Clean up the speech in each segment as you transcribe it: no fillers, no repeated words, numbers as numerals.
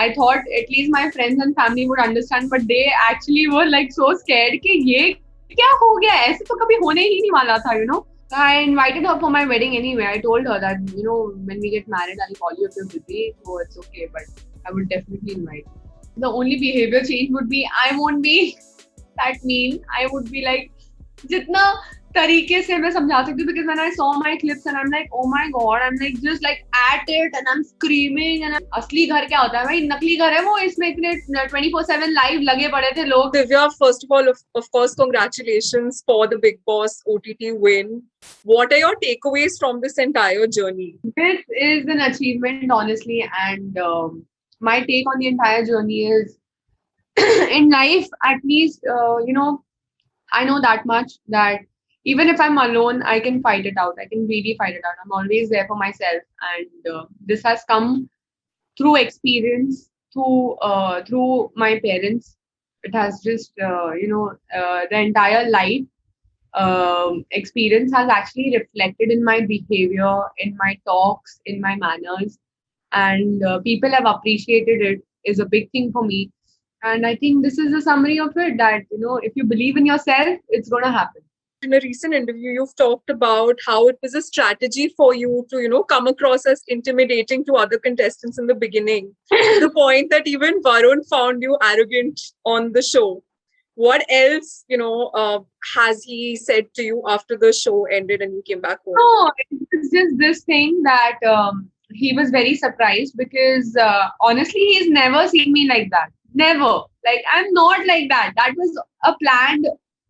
I thought at least my friends and family would understand, but they actually were like so scared कि ये क्या हो गया, ऐसे तो कभी होने ही नहीं वाला था, you know. So I invited her for my wedding anyway. I told her that, you know, when we get married, I'll call you if you're busy. So it's okay, but I would definitely invite. The only behavior change would be I won't be that mean. I would be like, जितना तरीके से मैं समझा सकती हूँ, because when I saw my clips and I'm like, oh my god, I'm like just like at it and I'm screaming and असली घर क्या होता है भाई, नकली घर है वो, इसमें इतने 24/7 लाइव लगे पड़े थे लोग. Divya, first of all, of course, congratulations for the Big Boss OTT win. What are your takeaways from this entire journey? This is an achievement, honestly, and my take on the entire journey is in life, at least, you know, I know that much that even if I'm alone, I can fight it out. I can really fight it out. I'm always there for myself, and this has come through experience, through my parents. It has just the entire life experience has actually reflected in my behavior, in my talks, in my manners, and people have appreciated it is a big thing for me. And I think this is a summary of it, that, you know, if you believe in yourself, it's going to happen. In a recent interview, you've talked about how it was a strategy for you to, come across as intimidating to other contestants in the beginning, to the point that even Varun found you arrogant on the show. What else, has he said to you after the show ended and you came back home? No, it's just this thing that he was very surprised, because honestly, he's never seen me like that. Never. Like, I'm not like that. That was a planned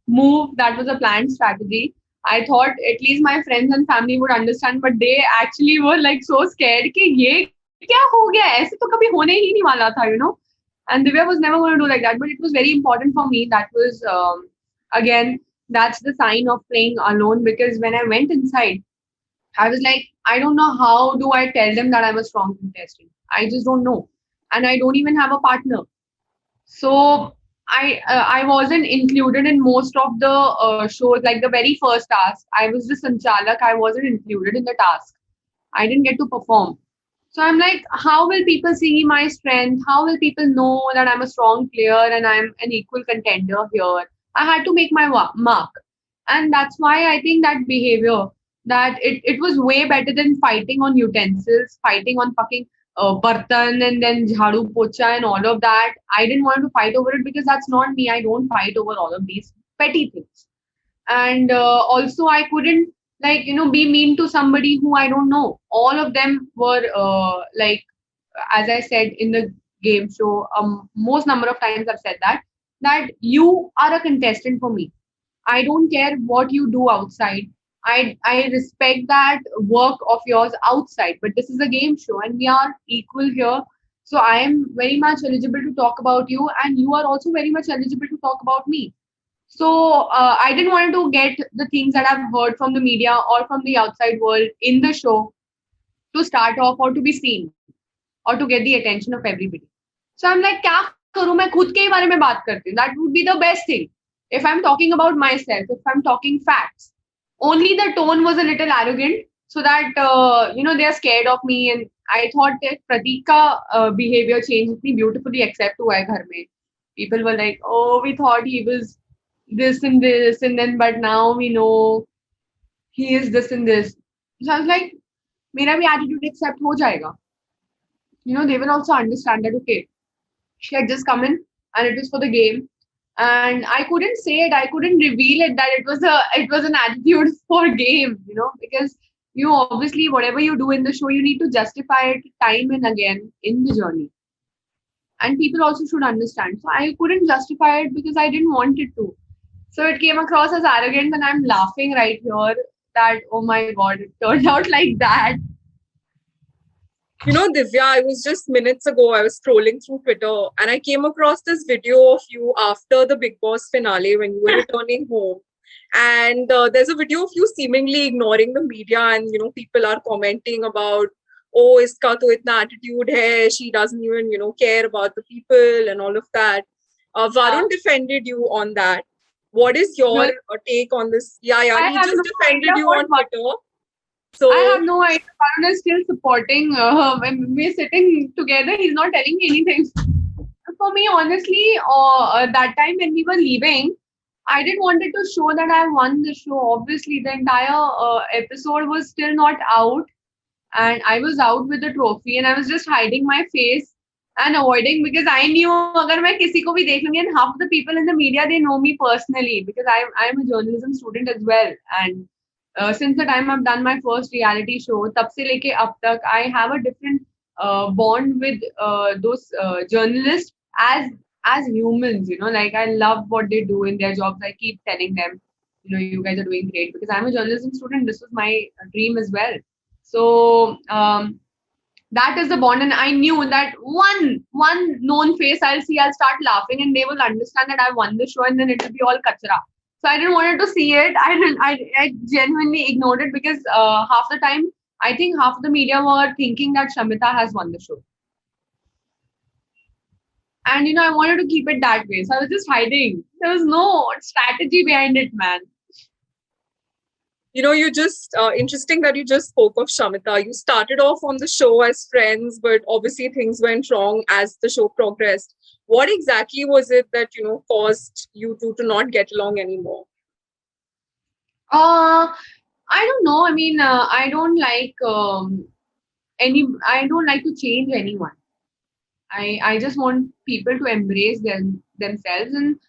move. That was a planned strategy. I thought at least my friends and family would understand, but they actually were like so scared कि ये क्या हो गया, ऐसे तो कभी होने ही नहीं वाला था, you know. And Divya was never going to do like that, but it was very important for me. That was again, that's the sign of playing alone, because when I went inside, I was like, I don't know how do I tell them that I'm a strong contestant. I just don't know, and I don't even have a partner. So I wasn't included in most of the shows. Like the very first task, I was the sanchalak. I wasn't included in the task. I didn't get to perform. So I'm like, how will people see my strength? How will people know that I'm a strong player and I'm an equal contender here? I had to make my mark. And that's why I think that behavior, that it was way better than fighting on utensils, fighting on fucking bartan and then jhadu pocha and all of that. I didn't want to fight over it because that's not me. I don't fight over all of these petty things. And also, I couldn't, like, you know, be mean to somebody who I don't know. All of them were like, as I said in the game show, most number of times I've said that you are a contestant for me. I don't care what you do outside. I respect that work of yours outside, but this is a game show and we are equal here. So I am very much eligible to talk about you, and you are also very much eligible to talk about me. So I didn't want to get the things that I've heard from the media or from the outside world in the show to start off or to be seen or to get the attention of everybody. So I'm like, क्या करूँ मैं, खुद के ही बारे में बात करती हूँ. That would be the best thing. If I'm talking about myself, if I'm talking facts, only the tone was a little arrogant, so that they are scared of me. And I thought that Pratik ka behavior changed me beautifully, except हुआ है घर में. People were like, oh, we thought he was this and then, but now we know he is this and this. So I was like, मेरा भी attitude accept हो जाएगा. You know, they will also understand that, okay, she had just come in and it was for the game. And I couldn't say it, I couldn't reveal it that it was an attitude for game, you know, because you obviously, whatever you do in the show, you need to justify it time and again in the journey. And people also should understand. So I couldn't justify it because I didn't want it to. So it came across as arrogant, and I'm laughing right here that, oh my god, it turned out like that. You know, Divya, I was just minutes ago, I was scrolling through Twitter and I came across this video of you after the Big Boss finale when you were returning home. And there's a video of you seemingly ignoring the media, and, people are commenting about, oh, iska to itna attitude hai, she doesn't even, care about the people and all of that. Varun defended you on that. What is your take on this? Yeah, he just defended you on Twitter. So I have no idea. Varun is still supporting when we're sitting together. He's not telling me anything. For me, honestly, that time when we were leaving, I didn't wanted to show that I won the show. Obviously, the entire episode was still not out, and I was out with the trophy, and I was just hiding my face and avoiding because I knew अगर मैं किसी को भी देख लूंगी, and half the people in the media they know me personally because I'm a journalism student as well, and since the time I've done my first reality show, तब से लेके अब तक I have a different bond with those journalists as humans. Like I love what they do in their jobs. I keep telling them, you guys are doing great because I'm a journalism student. This was my dream as well. So that is the bond, and I knew that one known face I'll see, I'll start laughing, and they will understand that I won the show, and then it will be all kachra. So I didn't want to see it. I didn't. I genuinely ignored it because half the time I think half the media were thinking that Shamita has won the show, and I wanted to keep it that way. So I was just hiding. There was no strategy behind it, man. you just interesting that you just spoke of Shamita. You started off on the show as friends, but obviously things went wrong as the show progressed. What exactly was it that caused you two to not get along anymore? I don't know. I mean, I don't like I don't like to change anyone. I just want people to embrace themselves, and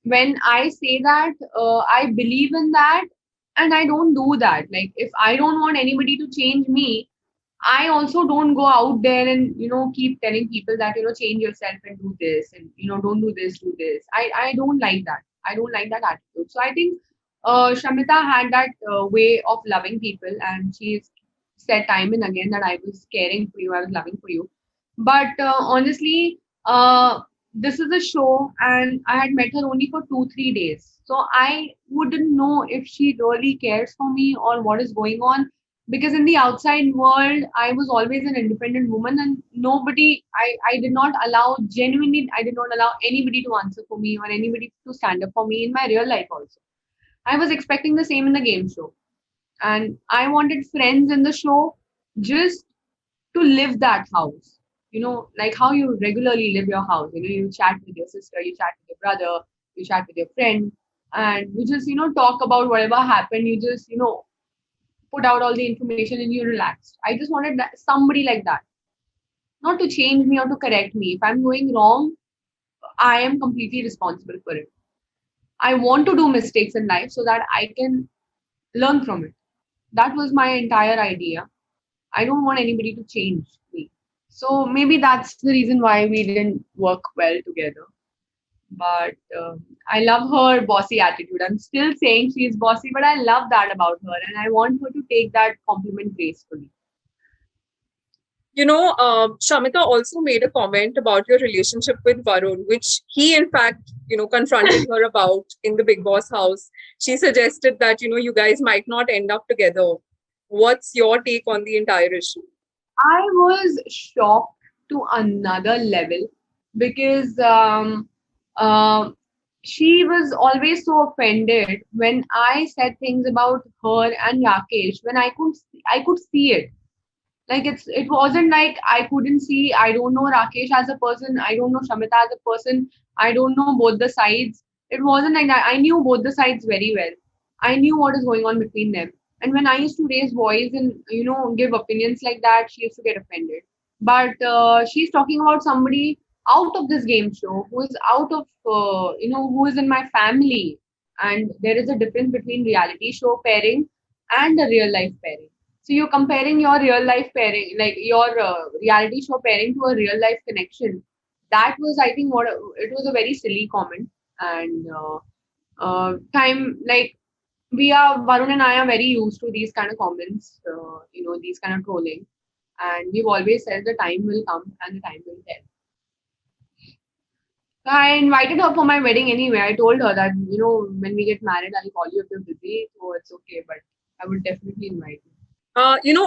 when I say that, I believe in that, and I don't do that. Like if I don't want anybody to change me, I also don't go out there and keep telling people that change yourself and do this, and don't do this, do this. I don't like that. I don't like that attitude. So I think Shamita had that way of loving people, and she's said time and again that I was caring for you, I was loving for you. But honestly, this is a show, and I had met her only for 2 3 days, so I wouldn't know if she really cares for me or what is going on, because in the outside world I was always an independent woman, and I did not allow, genuinely I did not allow anybody to answer for me or anybody to stand up for me in my real life also. I was expecting the same in the game show, and I wanted friends in the show just to live that house. Like how you regularly live your house. You chat with your sister, you chat with your brother, you chat with your friend, and you just talk about whatever happened. You just put out all the information and you relaxed. I just wanted somebody like that, not to change me or to correct me. If I'm going wrong, I am completely responsible for it. I want to do mistakes in life so that I can learn from it. That was my entire idea. I don't want anybody to change me. So maybe that's the reason why we didn't work well together. But I love her bossy attitude. I'm still saying she's bossy, but I love that about her, and I want her to take that compliment gracefully. Shamita also made a comment about your relationship with Varun, which he, in fact, confronted her about in the Big Boss house. She suggested that, you guys might not end up together. What's your take on the entire issue? I was shocked to another level because she was always so offended when I said things about her and Rakesh when I could see it. Like it wasn't like I couldn't see. I don't know Rakesh as a person. I don't know Shamita as a person. I don't know both the sides. It wasn't like that. I knew both the sides very well. I knew what is going on between them. And when I used to raise voice and give opinions like that, she used to get offended. But she's talking about somebody out of this game show who is out of who is in my family. And there is a difference between reality show pairing and a real life pairing. So you're comparing your real life pairing, like your reality show pairing, to a real life connection. That was, I think, what it was a very silly comment. And time like we are Varun and I are very used to these kind of comments, these kind of trolling, and we've always said the time will come and the time will tell. So I invited her for my wedding anyway. I told her that when we get married, I'll call you if you're busy, so it's okay, but I would definitely invite you.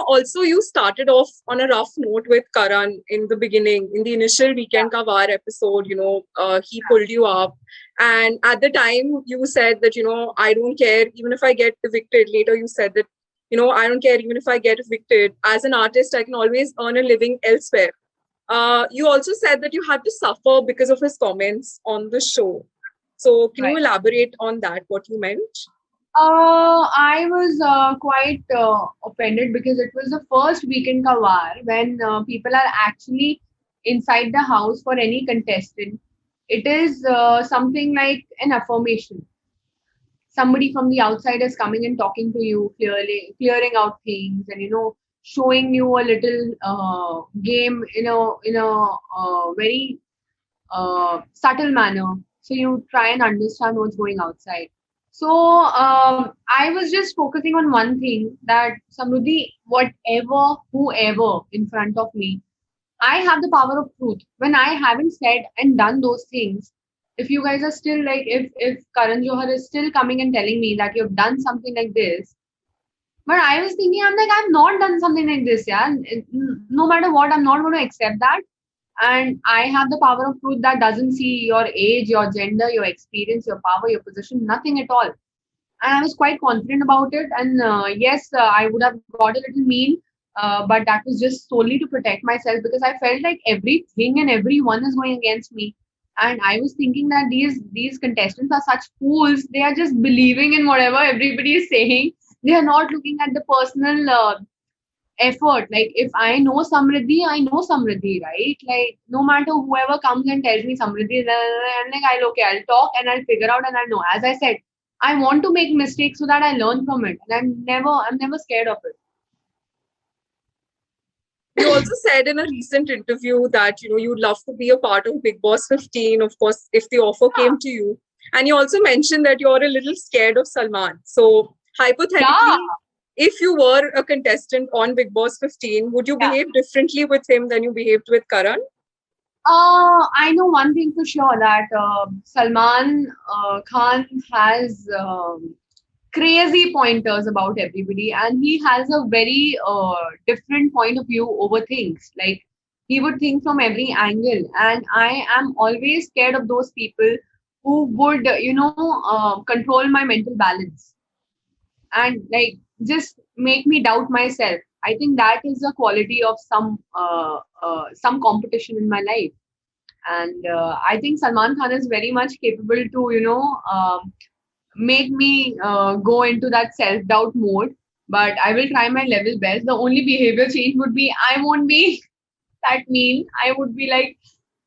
Also you started off on a rough note with Karan in the beginning, in the initial Weekend Ka Vaar episode. He pulled you up, and at the time you said that I don't care even if I get evicted. Later you said that I don't care even if I get evicted. As an artist, I can always earn a living elsewhere. You also said that you had to suffer because of his comments on the show. So, can you Right. elaborate on that, what you meant? I was quite offended because it was the first weekend ka war when people are actually inside the house for any contestant. It is something like an affirmation. Somebody from the outside is coming and talking to you, clearly clearing out things, and showing you a little game in a very subtle manner. So you try and understand what's going outside. So I was just focusing on one thing, that Samruddhi, whatever, whoever in front of me, I have the power of truth. When I haven't said and done those things, if you guys are still like, if Karan Johar is still coming and telling me that you've done something like this, but I was thinking, I'm like, I've not done something like this, yeah. No matter what, I'm not going to accept that. And I have the power of truth that doesn't see your age, your gender, your experience, your power, your position, nothing at all. And I was quite confident about it. And yes, I would have got a little mean, but that was just solely to protect myself because I felt like everything and everyone is going against me. And I was thinking that these contestants are such fools. They are just believing in whatever everybody is saying. They are not looking at the personal effort. Like if I know Samriddhi, I know Samriddhi, right? Like no matter whoever comes and tells me Samriddhi, I'm like, I'll talk and I'll figure out and I'll know. As I said, I want to make mistakes so that I learn from it. And I'm never scared of it. You also said in a recent interview that you'd love to be a part of Big Boss 15, of course, if the offer came to you. And you also mentioned that you're a little scared of Salman. So Yeah, hypothetically, if you were a contestant on Big Boss 15, would you yeah. behave differently with him than you behaved with Karan? I know one thing for sure, that Salman Khan has crazy pointers about everybody, and he has a very different point of view over things. Like he would think from every angle, and I am always scared of those people who would, control my mental balance and like just make me doubt myself. I think that is a quality of some competition in my life. And I think Salman Khan is very much capable to make me go into that self doubt mode. But I will try my level best. The only behavior change would be I won't be that mean. I would be like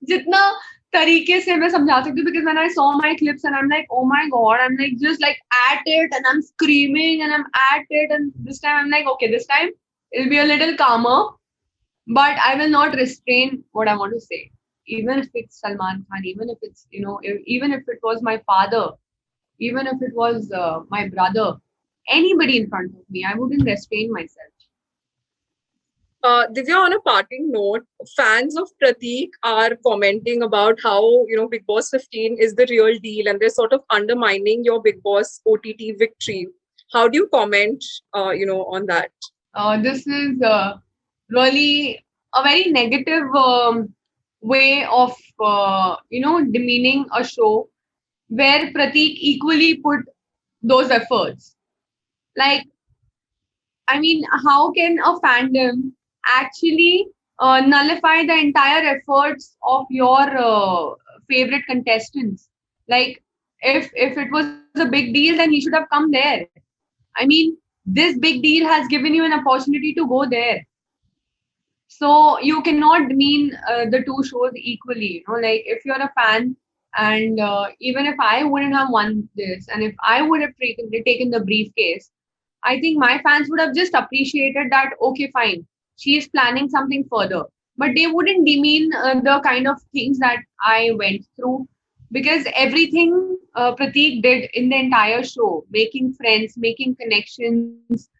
जितना तरीके से मैं समझा सकती हूँ, because when I saw my clips and I'm like, oh my god, I'm like just like at it and I'm screaming and I'm at it, and this time I'm like, okay, this time it'll be a little calmer, but I will not restrain what I want to say. Even if it's Salman Khan, even if it's, even if it was my father, even if it was my brother, anybody in front of me, I wouldn't restrain myself. Divya, on a parting note, fans of Prateek are commenting about how, Big Boss 15 is the real deal and they're sort of undermining your Big Boss OTT victory. How do you comment, on that? This is really a very negative way of, demeaning a show where Prateek equally put those efforts. Like, I mean, how can a fandom actually nullify the entire efforts of your favorite contestants? Like, if it was a big deal, then he should have come there. I mean, this big deal has given you an opportunity to go there. So you cannot demean the two shows equally. Like if you're a fan, and even if I wouldn't have won this, and if I would have taken the briefcase, I think my fans would have just appreciated that, okay, fine, she is planning something further. But they wouldn't demean the kind of things that I went through, because everything Prateek did in the entire show, making friends, making connections,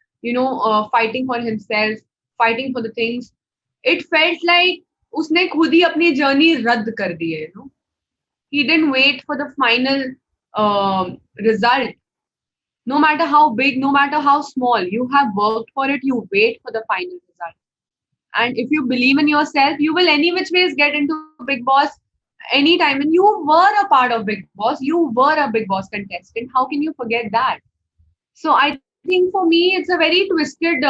fighting for himself, fighting for the things, it felt like उसने खुद ही अपनी journey रद्द कर दी है. He didn't wait for the final result. No matter how big, no matter how small, you have worked for it, you wait for the final result. And if you believe in yourself, you will any which ways get into Big Boss anytime. And you were a part of Big Boss, you were a Big Boss contestant. How can you forget that? So I think think for me, it's a very twisted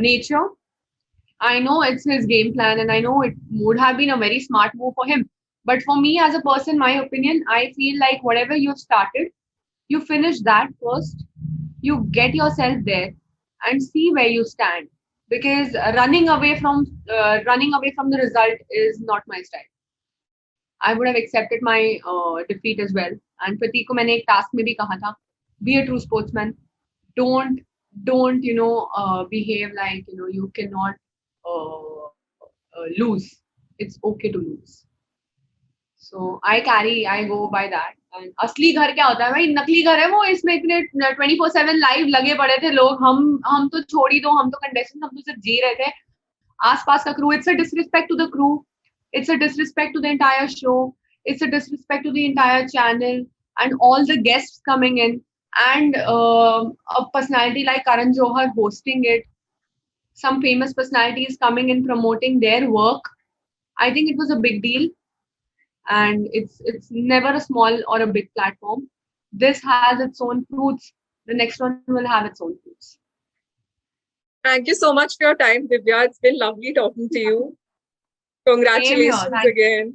nature. I know it's his game plan, and I know it would have been a very smart move for him. But for me, as a person, my opinion, I feel like whatever you've started, you finish that first. You get yourself there and see where you stand. Because running away from the result is not my style. I would have accepted my defeat as well. And Pratik को मैंने एक task में भी कहा था, be a true sportsman. Don't behave like you cannot lose. It's okay to lose. So I go by that. And असली घर क्या होता है भाई, नकली घर है वो, इसमें इतने 24/7 लाइव लगे पड़े थे लोग, हम तो छोड़ ही दो, हम तो कंटेस्टेंट, हम तो सिर्फ जी रहे थे आसपास का crew. It's a disrespect to the crew, it's a disrespect to the entire show, it's a disrespect to the entire channel and all the guests coming in, and a personality like Karan Johar hosting it, some famous personalities coming in promoting their work. I think it was a big deal, and it's never a small or a big platform. This has its own fruits, the next one will have its own fruits. Thank you so much for your time, Divya. It's been lovely talking to you. Same here. Congratulations Thank you. again.